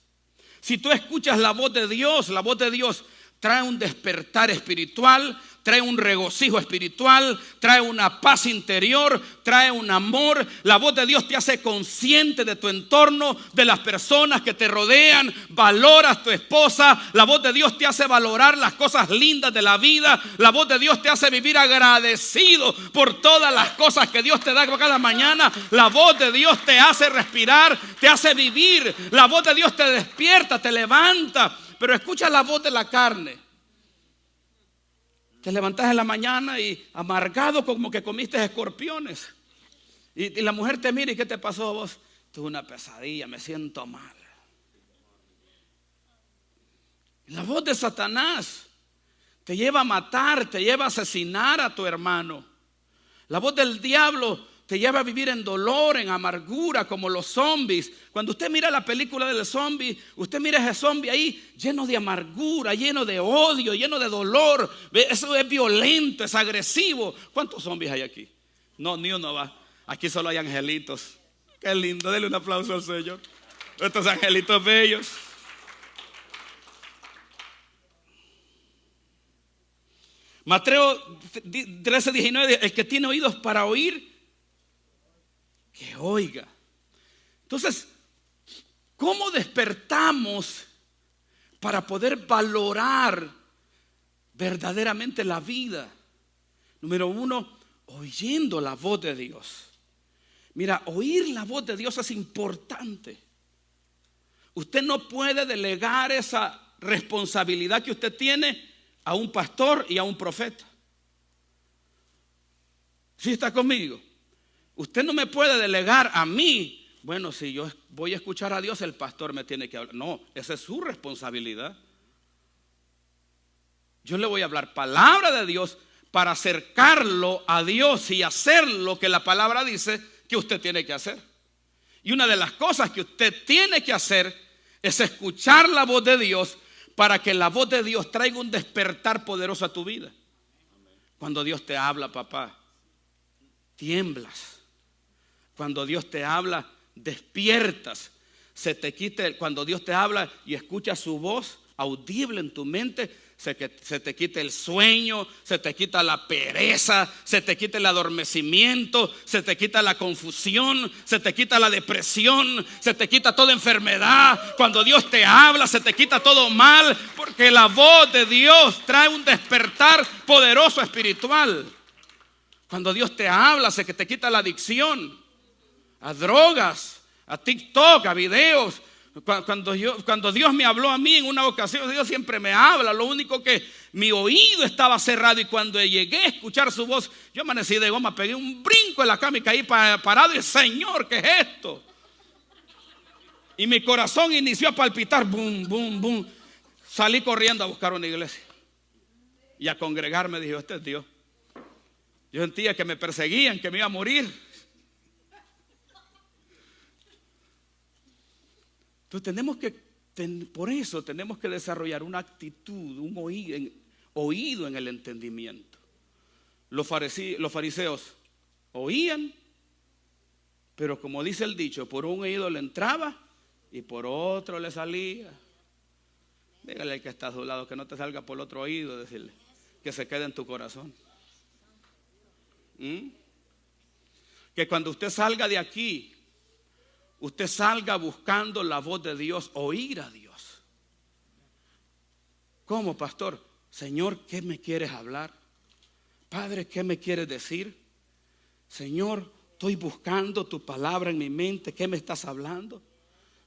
Si tú escuchas la voz de Dios trae un despertar espiritual, trae un regocijo espiritual, trae una paz interior, trae un amor. La voz de Dios te hace consciente de tu entorno, de las personas que te rodean. Valoras a tu esposa. La voz de Dios te hace valorar las cosas lindas de la vida. La voz de Dios te hace vivir agradecido por todas las cosas que Dios te da cada mañana. La voz de Dios te hace respirar, te hace vivir. La voz de Dios te despierta, te levanta. Pero escucha la voz de la carne. Te levantas en la mañana y amargado como que comiste escorpiones. Y la mujer te mira y ¿qué te pasó a vos? Tuve una pesadilla, me siento mal. La voz de Satanás te lleva a matar, te lleva a asesinar a tu hermano. La voz del diablo te lleva a vivir en dolor, en amargura, como los zombies. Cuando usted mira la película del zombie, usted mira ese zombie ahí lleno de amargura, lleno de odio, lleno de dolor. Eso es violento, es agresivo. ¿Cuántos zombies hay aquí? No, ni uno va. Aquí solo hay angelitos. Qué lindo, denle un aplauso al Señor. Estos angelitos bellos. Mateo 13:19, el que tiene oídos para oír, que oiga. Entonces, ¿cómo despertamos para poder valorar verdaderamente la vida? Número uno, oyendo la voz de Dios. Mira, oír la voz de Dios es importante. Usted no puede delegar esa responsabilidad que usted tiene a un pastor y a un profeta. ¿Sí está conmigo? Usted no me puede delegar a mí. Bueno, si yo voy a escuchar a Dios, el pastor me tiene que hablar. No, esa es su responsabilidad. Yo le voy a hablar palabra de Dios para acercarlo a Dios y hacer lo que la palabra dice que usted tiene que hacer. Y una de las cosas que usted tiene que hacer es escuchar la voz de Dios para que la voz de Dios traiga un despertar poderoso a tu vida. Cuando Dios te habla, papá, tiemblas. Cuando Dios te habla, despiertas. Cuando Dios te habla y escuchas su voz audible en tu mente, se te quita el sueño, se te quita la pereza, se te quita el adormecimiento, se te quita la confusión, se te quita la depresión, se te quita toda enfermedad. Cuando Dios te habla, se te quita todo mal, porque la voz de Dios trae un despertar poderoso espiritual. Cuando Dios te habla, se te quita la adicción a drogas, a TikTok, a videos. Cuando Dios me habló a mí en una ocasión, Dios siempre me habla. Lo único que mi oído estaba cerrado, y cuando llegué a escuchar su voz, yo amanecí de goma, pegué un brinco en la cama y caí parado. Y Señor, ¿qué es esto? Y mi corazón inició a palpitar, boom, boom, boom. Salí corriendo a buscar una iglesia y a congregarme. Dije, este es Dios. Yo sentía que me perseguían, que me iba a morir. Entonces por eso tenemos que desarrollar una actitud, un oído en el entendimiento. Los fariseos oían, pero como dice el dicho, por un oído le entraba y por otro le salía. Dígale al que está a su lado que no te salga por el otro oído, decirle que se quede en tu corazón. Que cuando usted salga de aquí, usted salga buscando la voz de Dios, oír a Dios. ¿Cómo, pastor? Señor, ¿qué me quieres hablar? Padre, ¿qué me quieres decir? Señor, estoy buscando tu palabra en mi mente. ¿Qué me estás hablando?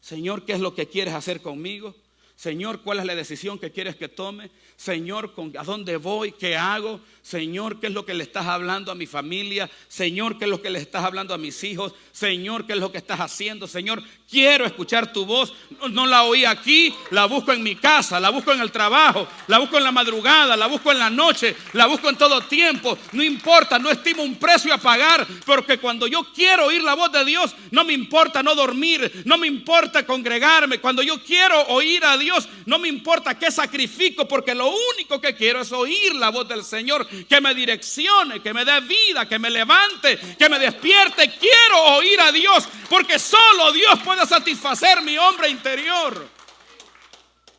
Señor, ¿qué es lo que quieres hacer conmigo? Señor, ¿cuál es la decisión que quieres que tome? Señor, ¿a dónde voy? ¿Qué hago? Señor, ¿qué es lo que le estás hablando a mi familia? Señor, ¿qué es lo que le estás hablando a mis hijos? Señor, ¿qué es lo que estás haciendo? Señor, quiero escuchar tu voz. No la oí aquí, la busco en mi casa, la busco en el trabajo, la busco en la madrugada, la busco en la noche, la busco en todo tiempo. No importa, no estimo un precio a pagar, porque cuando yo quiero oír la voz de Dios, no me importa no dormir, no me importa congregarme. Cuando yo quiero oír a Dios, no me importa qué sacrifico, porque lo único que quiero es oír la voz del Señor, que me direccione, que me dé vida, que me levante, que me despierte. Quiero oír a Dios, porque solo Dios puede satisfacer mi hombre interior.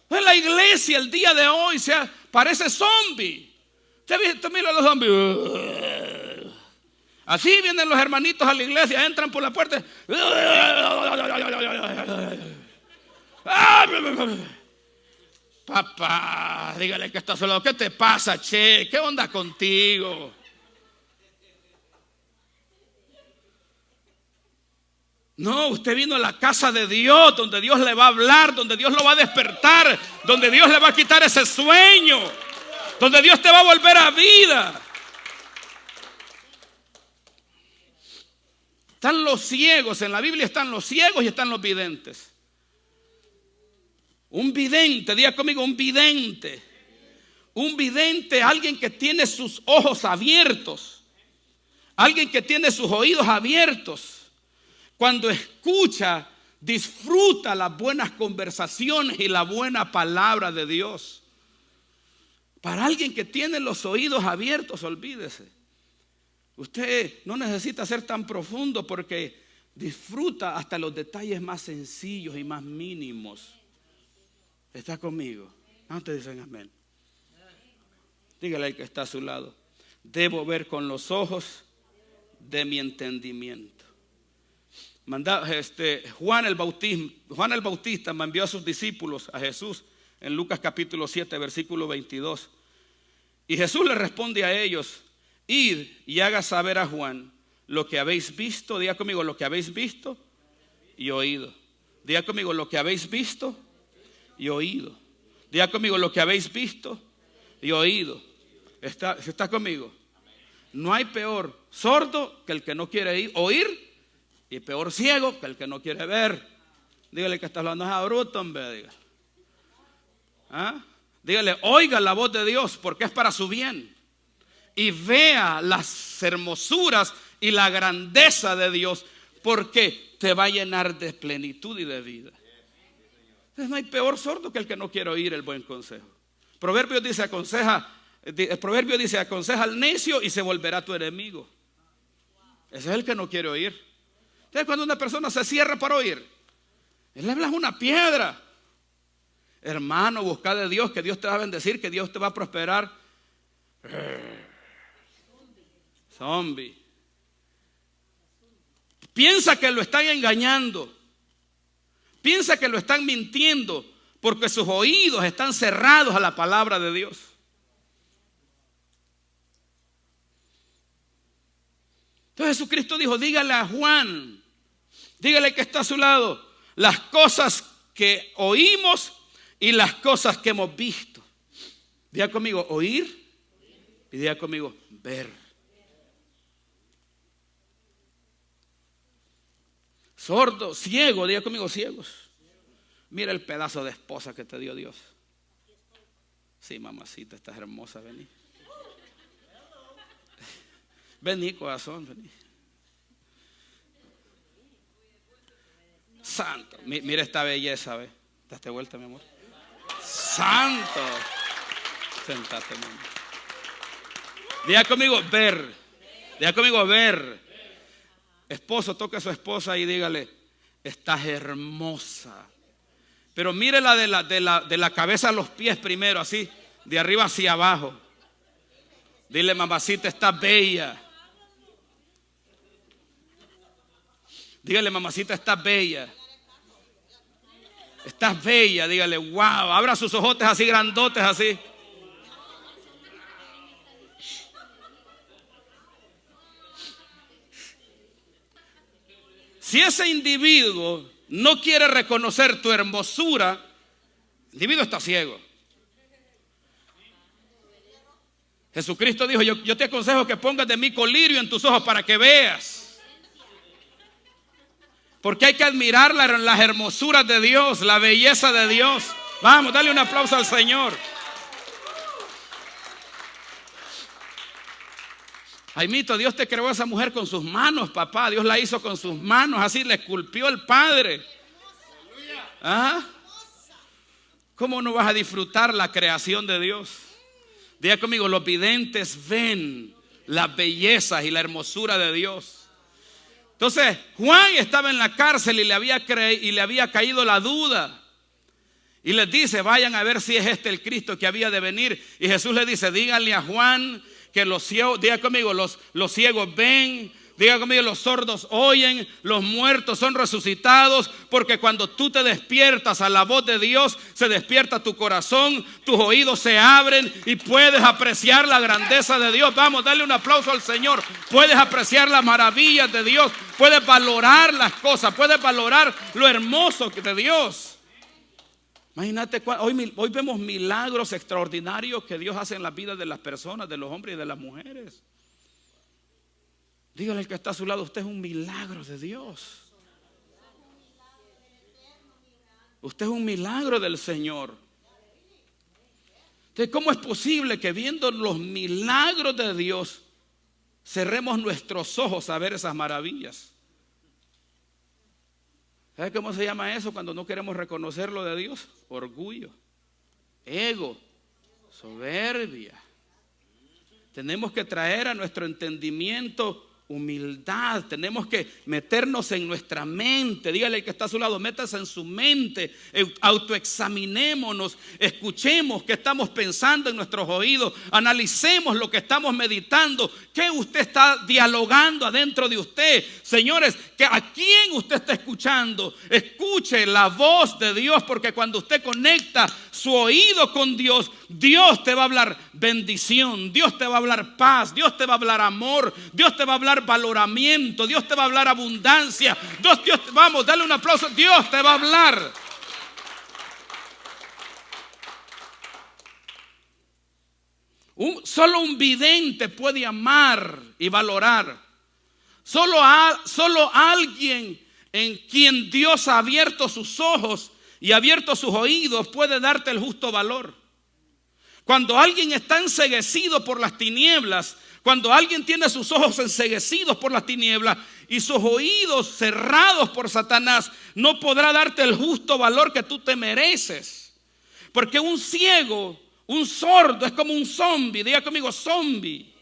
En la iglesia el día de hoy parece zombie. Usted mira a los zombies. Así vienen los hermanitos a la iglesia, entran por la puerta. Papá, dígale que está solo. ¿Qué te pasa, che? ¿Qué onda contigo? No, usted vino a la casa de Dios, donde Dios le va a hablar, donde Dios lo va a despertar, donde Dios le va a quitar ese sueño, donde Dios te va a volver a vida. Están los ciegos, en la Biblia están los ciegos y están los videntes. Un vidente, diga conmigo, un vidente. Un vidente, alguien que tiene sus ojos abiertos, alguien que tiene sus oídos abiertos. Cuando escucha, disfruta las buenas conversaciones y la buena palabra de Dios. Para alguien que tiene los oídos abiertos, olvídese. Usted no necesita ser tan profundo, porque disfruta hasta los detalles más sencillos y más mínimos. ¿Está conmigo? No te dicen amén. Dígale al que está a su lado: debo ver con los ojos de mi entendimiento. Juan el Bautista envió a sus discípulos a Jesús en Lucas capítulo 7 versículo 22. Y Jesús le responde a ellos: id y haga saber a Juan lo que habéis visto. Diga conmigo, lo que habéis visto y oído. Diga conmigo, lo que habéis visto y oído. Diga conmigo, lo que habéis visto y oído. ¿Está conmigo? No hay peor sordo que el que no quiere oír, y peor ciego que el que no quiere ver. Dígale que está hablando a bruto, hombre. Dígale. ¿Ah? Dígale, oiga la voz de Dios, porque es para su bien. Y vea las hermosuras y la grandeza de Dios, porque te va a llenar de plenitud y de vida. Entonces no hay peor sordo que el que no quiere oír el buen consejo. Proverbio dice, aconseja al necio y se volverá tu enemigo. Ese es el que no quiere oír. Entonces, cuando una persona se cierra para oír, él le habla una piedra. Hermano, busca de Dios, que Dios te va a bendecir, que Dios te va a prosperar. Zombie. Piensa que lo están engañando. Piensa que lo están mintiendo, porque sus oídos están cerrados a la palabra de Dios. Entonces Jesucristo dijo: dígale a Juan, dígale que está a su lado, las cosas que oímos y las cosas que hemos visto. Diga conmigo, oír, y diga conmigo, ver. Sordo, ciego, diga conmigo, ciegos. Mira el pedazo de esposa que te dio Dios. Sí, mamacita, estás hermosa, vení. Vení, corazón, vení. Santo, mira esta belleza, ve. Date vuelta, mi amor. Santo. Sentate, mi amor. Diga conmigo, ver. Diga conmigo, ver. Esposo, toque a su esposa y dígale: estás hermosa. Pero mírela de la cabeza a los pies primero, así, de arriba hacia abajo. Dile: mamacita, estás bella. Dígale: mamacita, estás bella. Estás bella, dígale: wow. Abra sus ojotes así grandotes, así. Si ese individuo no quiere reconocer tu hermosura, el individuo está ciego. Jesucristo dijo, yo te aconsejo que pongas de mí colirio en tus ojos para que veas. Porque hay que admirar las hermosuras de Dios, la belleza de Dios. Vamos, dale un aplauso al Señor. Jaimito, Dios te creó a esa mujer con sus manos, papá. Dios la hizo con sus manos, así le esculpió el Padre. ¿Ah? ¿Cómo no vas a disfrutar la creación de Dios? Diga conmigo, los videntes ven las bellezas y la hermosura de Dios. Entonces, Juan estaba en la cárcel y le había caído la duda. Y les dice, vayan a ver si es este el Cristo que había de venir. Y Jesús le dice, díganle a Juan que los ciegos, diga conmigo, los ciegos ven, diga conmigo, los sordos oyen, los muertos son resucitados, porque cuando tú te despiertas a la voz de Dios, se despierta tu corazón, tus oídos se abren y puedes apreciar la grandeza de Dios. Vamos, dale un aplauso al Señor. Puedes apreciar las maravillas de Dios, puedes valorar las cosas, puedes valorar lo hermoso de Dios. Imagínate, hoy vemos milagros extraordinarios que Dios hace en la vida de las personas, de los hombres y de las mujeres. Dígale al que está a su lado, usted es un milagro de Dios. Usted es un milagro del Señor. Entonces, ¿cómo es posible que viendo los milagros de Dios cerremos nuestros ojos a ver esas maravillas? ¿Sabe cómo se llama eso cuando no queremos reconocer lo de Dios? Orgullo, ego, soberbia. Tenemos que traer a nuestro entendimiento humildad. Tenemos que meternos en nuestra mente. Dígale al que está a su lado, métase en su mente, autoexaminémonos, escuchemos qué estamos pensando en nuestros oídos, analicemos lo que estamos meditando, qué usted está dialogando adentro de usted. Señores, ¿a quién usted está escuchando? Escuche la voz de Dios, porque cuando usted conecta su oído con Dios, Dios te va a hablar bendición, Dios te va a hablar paz, Dios te va a hablar amor, Dios te va a hablar valoramiento, Dios te va a hablar abundancia. Dios, vamos, dale un aplauso. Dios te va a hablar. Solo un vidente puede amar y valorar. Solo alguien en quien Dios ha abierto sus ojos y ha abierto sus oídos puede darte el justo valor. Cuando alguien está enceguecido por las tinieblas, cuando alguien tiene sus ojos enceguecidos por las tinieblas y sus oídos cerrados por Satanás, no podrá darte el justo valor que tú te mereces. Porque un ciego, un sordo es como un zombie. Diga conmigo, zombie.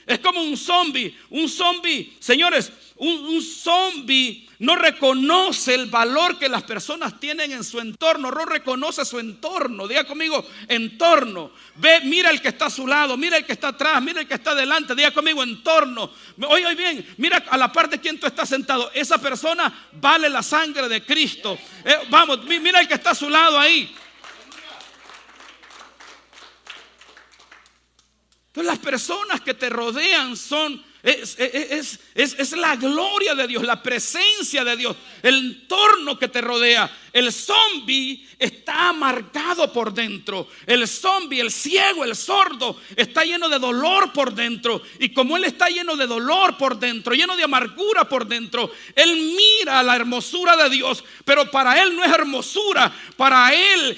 Es como un zombie. Un zombie, señores, un zombie no reconoce el valor que las personas tienen en su entorno. No reconoce su entorno. Diga conmigo, entorno. Ve, mira el que está a su lado, mira el que está atrás, mira el que está adelante. Diga conmigo, entorno. Oye bien, mira a la parte de quien tú estás sentado. Esa persona vale la sangre de Cristo. Vamos, mira el que está a su lado ahí. Entonces las personas que te rodean es la gloria de Dios, la presencia de Dios, el entorno que te rodea. El zombie está amargado por dentro. El zombie, el ciego, el sordo está lleno de dolor por dentro. Y como él está lleno de dolor por dentro, lleno de amargura por dentro, él mira la hermosura de Dios, pero para él no es hermosura. Para él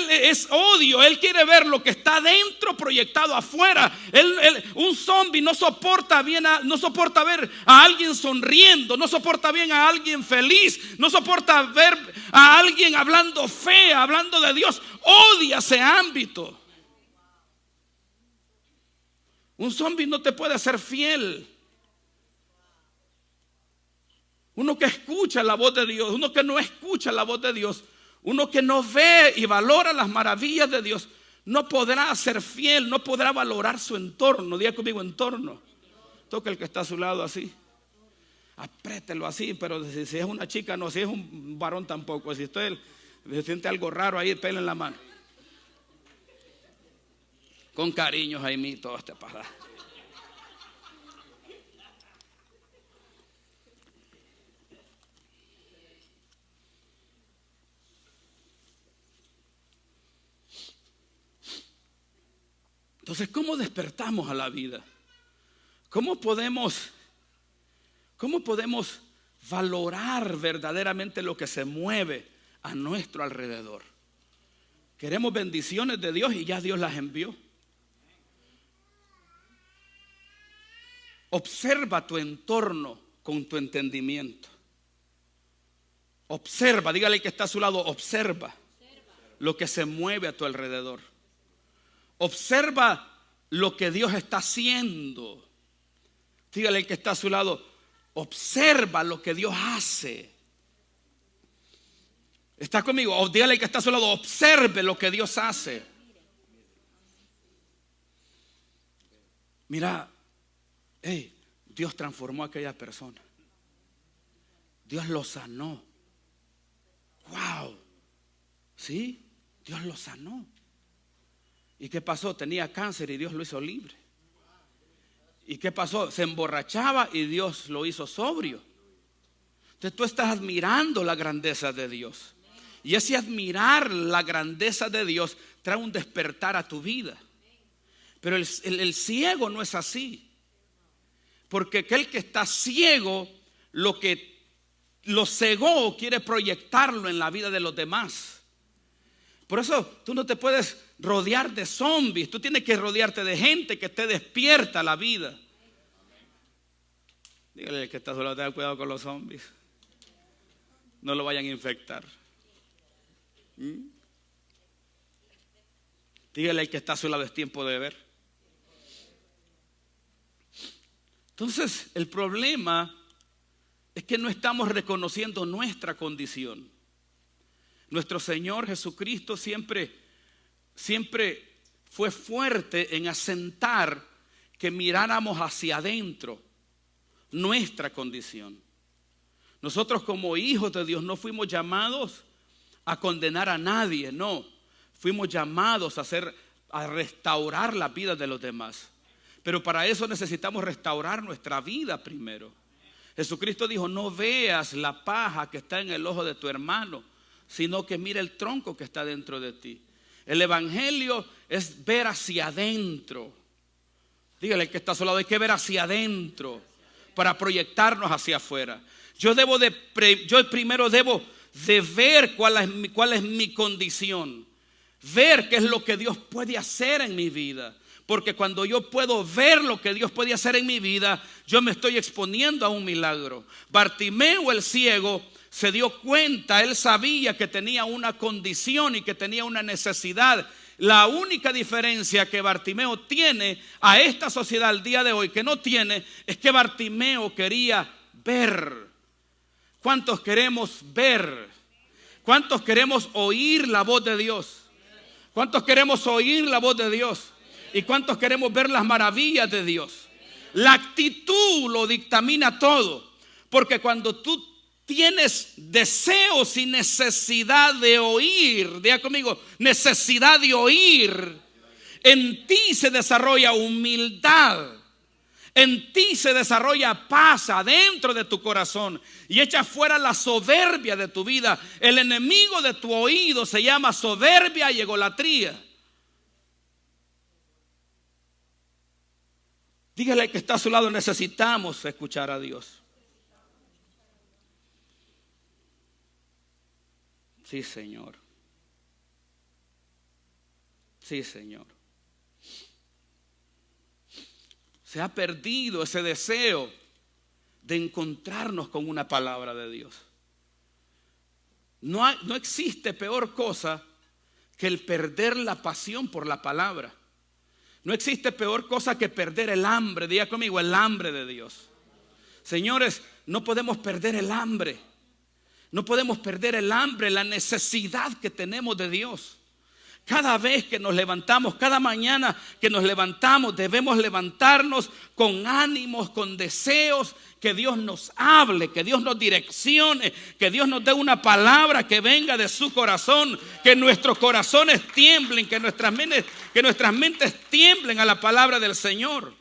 es odio. Él quiere ver lo que está dentro proyectado afuera. Un zombie no soporta ver a alguien sonriendo, no soporta bien a alguien feliz, no soporta ver a alguien hablando fe, hablando de Dios. Odia ese ámbito. Un zombie no te puede ser fiel. Uno que escucha la voz de Dios, uno que no escucha la voz de Dios, uno que no ve y valora las maravillas de Dios, no podrá ser fiel, no podrá valorar su entorno. Diga conmigo, entorno. Toca el que está a su lado así. Apriételo así, pero si es una chica no, si es un varón tampoco. Si usted se siente algo raro ahí, pele en la mano. Con cariño, Jaimito, todo este pasa. Entonces, ¿cómo despertamos a la vida? ¿Cómo podemos valorar verdaderamente lo que se mueve a nuestro alrededor? Queremos bendiciones de Dios y ya Dios las envió. Observa tu entorno con tu entendimiento. Observa, dígale al que está a su lado, observa lo que se mueve a tu alrededor. Observa lo que Dios está haciendo. Dígale al que está a su lado, observa lo que Dios hace. ¿Está conmigo? O dígale al que está a su lado, observe lo que Dios hace. Mira, Dios transformó a aquella persona. Dios lo sanó. Wow. ¿Sí? Dios lo sanó. ¿Y qué pasó? Tenía cáncer y Dios lo hizo libre. ¿Y qué pasó? Se emborrachaba y Dios lo hizo sobrio. Entonces tú estás admirando la grandeza de Dios. Y ese admirar la grandeza de Dios trae un despertar a tu vida. Pero el ciego no es así. Porque aquel que está ciego, lo que lo cegó, quiere proyectarlo en la vida de los demás. Por eso tú no te puedes rodear de zombies. Tú tienes que rodearte de gente que te despierta la vida. Dígale que está solo, tenga cuidado con los zombies. No lo vayan a infectar. Dígale que está a su lado, es tiempo de ver. Entonces el problema es que no estamos reconociendo nuestra condición. Nuestro Señor Jesucristo siempre fue fuerte en asentar que miráramos hacia adentro nuestra condición. Nosotros como hijos de Dios no fuimos llamados a condenar a nadie, no. Fuimos llamados a restaurar la vida de los demás. Pero para eso necesitamos restaurar nuestra vida primero. Jesucristo dijo, no veas la paja que está en el ojo de tu hermano, sino que mira el tronco que está dentro de ti. El evangelio es ver hacia adentro. Dígale que está a su lado, hay que ver hacia adentro para proyectarnos hacia afuera. Yo primero debo de ver cuál es mi condición. Ver qué es lo que Dios puede hacer en mi vida. Porque cuando yo puedo ver lo que Dios puede hacer en mi vida, yo me estoy exponiendo a un milagro. Bartimeo el ciego se dio cuenta, él sabía que tenía una condición y que tenía una necesidad. La única diferencia que Bartimeo tiene a esta sociedad al día de hoy que no tiene, es que Bartimeo quería ver. ¿Cuántos queremos ver? ¿Cuántos queremos oír la voz de Dios? ¿Cuántos queremos oír la voz de Dios? ¿Y cuántos queremos ver las maravillas de Dios? La actitud lo dictamina todo. Porque cuando tú tienes deseos y necesidad de oír, diga conmigo, necesidad de oír, en ti se desarrolla humildad. En ti se desarrolla paz adentro de tu corazón y echa fuera la soberbia de tu vida. El enemigo de tu oído se llama soberbia y egolatría. Dígale al que está a su lado, necesitamos escuchar a Dios. Sí, Señor. Sí, Señor. Se ha perdido ese deseo de encontrarnos con una palabra de Dios. No existe peor cosa que el perder la pasión por la palabra. No existe peor cosa que perder el hambre. Diga conmigo, el hambre de Dios. Señores, no podemos perder el hambre. No podemos perder el hambre, la necesidad que tenemos de Dios. Cada vez que nos levantamos, cada mañana que nos levantamos, debemos levantarnos con ánimos, con deseos, que Dios nos hable, que Dios nos direccione, que Dios nos dé una palabra que venga de su corazón, que nuestros corazones tiemblen, que nuestras mentes tiemblen a la palabra del Señor.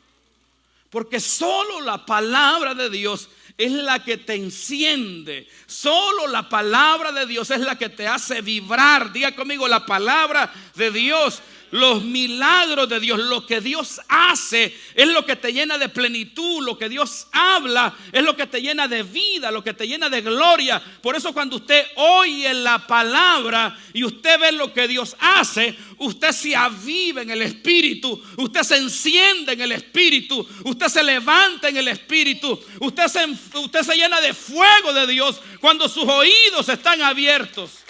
Porque solo la palabra de Dios es la que te enciende. Solo la palabra de Dios es la que te hace vibrar. Diga conmigo, la palabra de Dios. los milagros de Dios, lo que Dios hace es lo que te llena de plenitud. Lo que Dios habla es lo que te llena de vida, lo que te llena de gloria. Por eso cuando usted oye la palabra y usted ve lo que Dios hace, usted se aviva en el Espíritu, usted se enciende en el Espíritu, usted se levanta en el Espíritu, usted se llena de fuego de Dios cuando sus oídos están abiertos.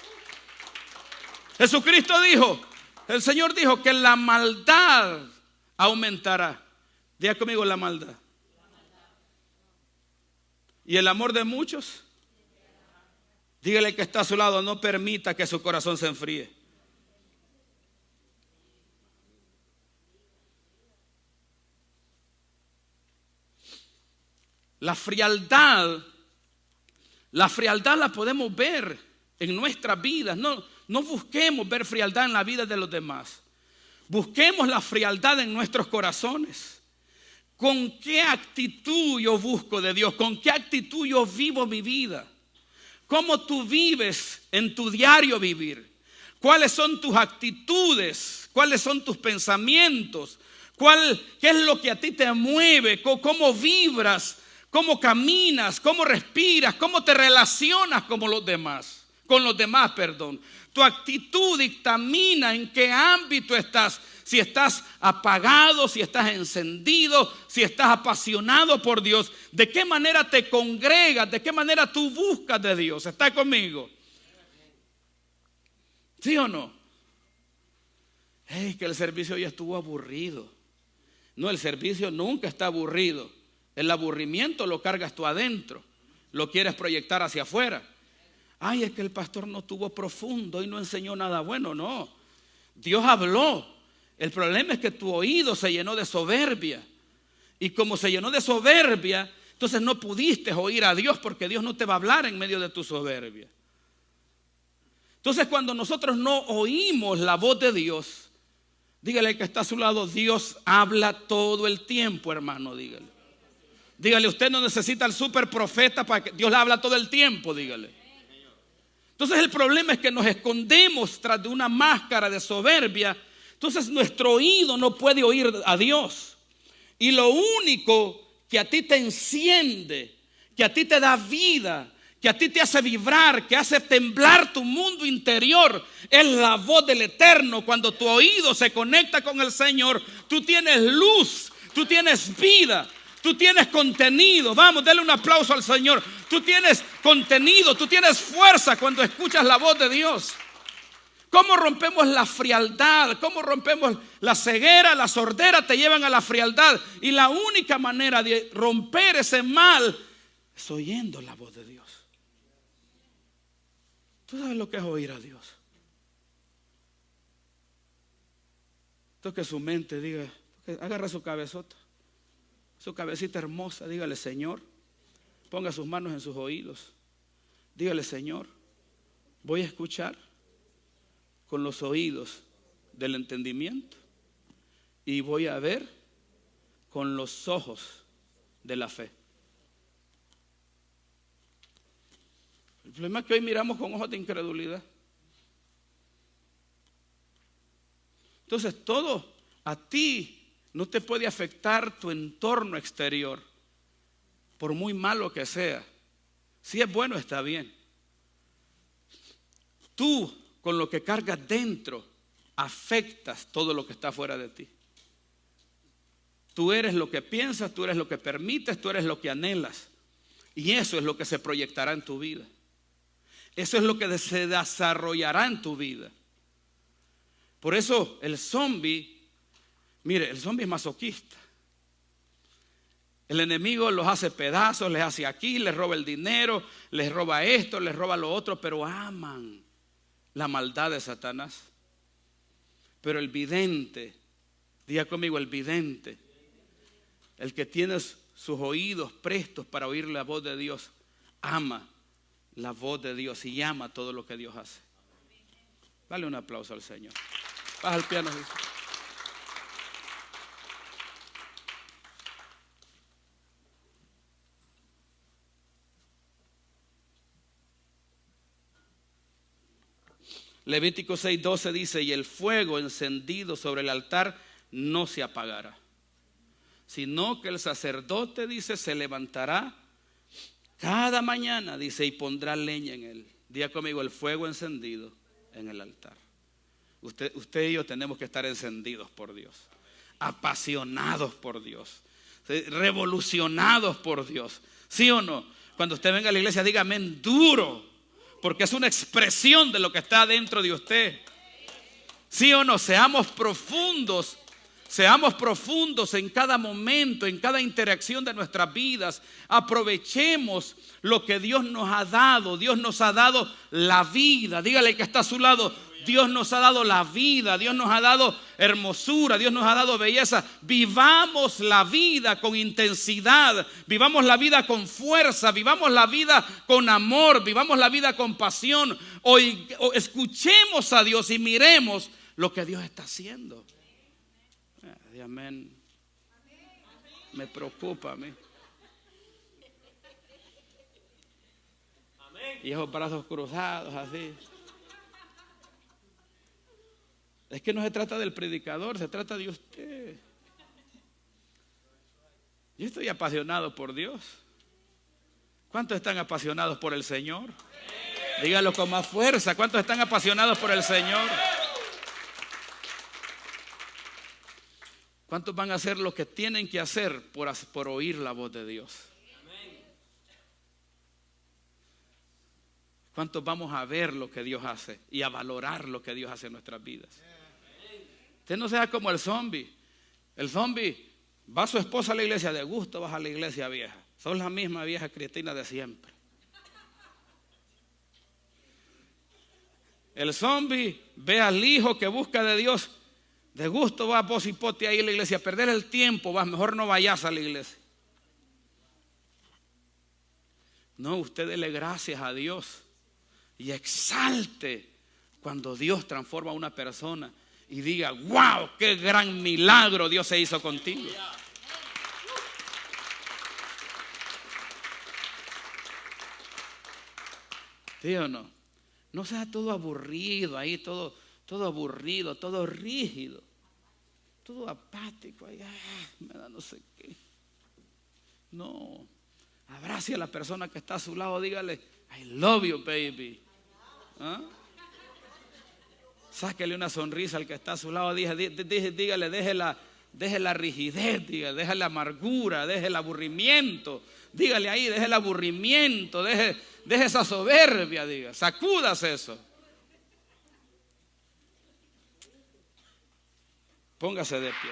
Jesucristo dijo, el Señor dijo que la maldad aumentará. Diga conmigo, la maldad. Y el amor de muchos, dígale que está a su lado, no permita que su corazón se enfríe. La frialdad la podemos ver en nuestras vidas. No busquemos ver frialdad en la vida de los demás. Busquemos la frialdad en nuestros corazones. ¿Con qué actitud yo busco de Dios? ¿Con qué actitud yo vivo mi vida? ¿Cómo tú vives en tu diario vivir? ¿Cuáles son tus actitudes? ¿Cuáles son tus pensamientos? ¿Qué es lo que a ti te mueve? ¿Cómo vibras? ¿Cómo caminas? ¿Cómo respiras? ¿Cómo te relacionas con los demás? Tu actitud dictamina en qué ámbito estás. Si estás apagado, si estás encendido, si estás apasionado por Dios. ¿De qué manera te congregas? ¿De qué manera tú buscas de Dios? ¿Está conmigo? ¿Sí o no? Que el servicio ya estuvo aburrido. No, el servicio nunca está aburrido. El aburrimiento lo cargas tú adentro. Lo quieres proyectar hacia afuera. Es que el pastor no tuvo profundo y no enseñó nada bueno. No, Dios habló. El problema es que tu oído se llenó de soberbia. Y como se llenó de soberbia, entonces no pudiste oír a Dios, porque Dios no te va a hablar en medio de tu soberbia. Entonces cuando nosotros no oímos la voz de Dios, dígale que está a su lado, Dios habla todo el tiempo, hermano, dígale. Dígale, usted no necesita al super profeta para que Dios le habla todo el tiempo, dígale. Entonces el problema es que nos escondemos tras de una máscara de soberbia. Entonces nuestro oído no puede oír a Dios. Y lo único que a ti te enciende, que a ti te da vida, que a ti te hace vibrar, que hace temblar tu mundo interior, es la voz del Eterno. Cuando tu oído se conecta con el Señor, tú tienes luz, tú tienes vida. Tú tienes contenido. Vamos, dale un aplauso al Señor. Tú tienes contenido, tú tienes fuerza cuando escuchas la voz de Dios. ¿Cómo rompemos la frialdad? ¿Cómo rompemos la ceguera, la sordera? Te llevan a la frialdad. Y la única manera de romper ese mal es oyendo la voz de Dios. ¿Tú sabes lo que es oír a Dios? Toque su mente, diga, agarra su cabezota. Su cabecita hermosa, dígale, Señor, ponga sus manos en sus oídos. Dígale, Señor, voy a escuchar con los oídos del entendimiento y voy a ver con los ojos de la fe. El problema es que hoy miramos con ojos de incredulidad. Entonces todo a ti no te puede afectar tu entorno exterior, por muy malo que sea. Si es bueno, está bien. Tú, con lo que cargas dentro, afectas todo lo que está fuera de ti. Tú eres lo que piensas, tú eres lo que permites, tú eres lo que anhelas. Y eso es lo que se proyectará en tu vida. Eso es lo que se desarrollará en tu vida. Por eso el zombie, mire, el zombie es masoquista. El enemigo los hace pedazos, les hace aquí, les roba el dinero, les roba esto, les roba lo otro, pero aman la maldad de Satanás. Pero el vidente, diga conmigo, el vidente, el que tiene sus oídos prestos para oír la voz de Dios, ama la voz de Dios y ama todo lo que Dios hace. Dale un aplauso al Señor. Baja el piano, Jesús. Levítico 6:12 dice: y el fuego encendido sobre el altar no se apagará, sino que el sacerdote, dice, se levantará cada mañana, dice, y pondrá leña en él. Diga conmigo: el fuego encendido en el altar. Usted y yo tenemos que estar encendidos por Dios, apasionados por Dios, revolucionados por Dios. ¿Sí o no? Cuando usted venga a la iglesia, diga amén duro, porque es una expresión de lo que está dentro de usted. ¿Sí o no? Seamos profundos en cada momento, en cada interacción de nuestras vidas. Aprovechemos lo que Dios nos ha dado. Dios nos ha dado la vida. Dígale que está a su lado: Dios nos ha dado la vida, Dios nos ha dado hermosura, Dios nos ha dado belleza. Vivamos la vida con intensidad, vivamos la vida con fuerza, vivamos la vida con amor, vivamos la vida con pasión. Hoy escuchemos a Dios y miremos lo que Dios está haciendo. Amén. Me preocupa a mí. Y esos brazos cruzados así. Es que no se trata del predicador, se trata de usted. Yo estoy apasionado por Dios. ¿Cuántos están apasionados por el Señor? Díganlo con más fuerza. ¿Cuántos están apasionados por el Señor? ¿Cuántos van a hacer lo que tienen que hacer por oír la voz de Dios? ¿Cuántos vamos a ver lo que Dios hace y a valorar lo que Dios hace en nuestras vidas? Usted no sea como el zombie. El zombie va a su esposa a la iglesia, de gusto vas a la iglesia vieja. Son la misma vieja cristiana de siempre. El zombie ve al hijo que busca de Dios, de gusto va a vos y pote ahí en la iglesia. Perder el tiempo, mejor no vayas a la iglesia. No, usted dele gracias a Dios y exalte cuando Dios transforma a una persona y diga: wow, qué gran milagro Dios se hizo contigo. ¿Sí o no? No sea todo aburrido ahí, todo aburrido, todo rígido, todo apático ahí, me da no sé qué. No, abrace a la persona que está a su lado, dígale: I love you, baby. ¿Ah? Sáquele una sonrisa al que está a su lado, dígale: deje la rigidez, deje la amargura, deje el aburrimiento. Dígale ahí: deje el aburrimiento, deje esa soberbia, sacúdase eso. Póngase de pie.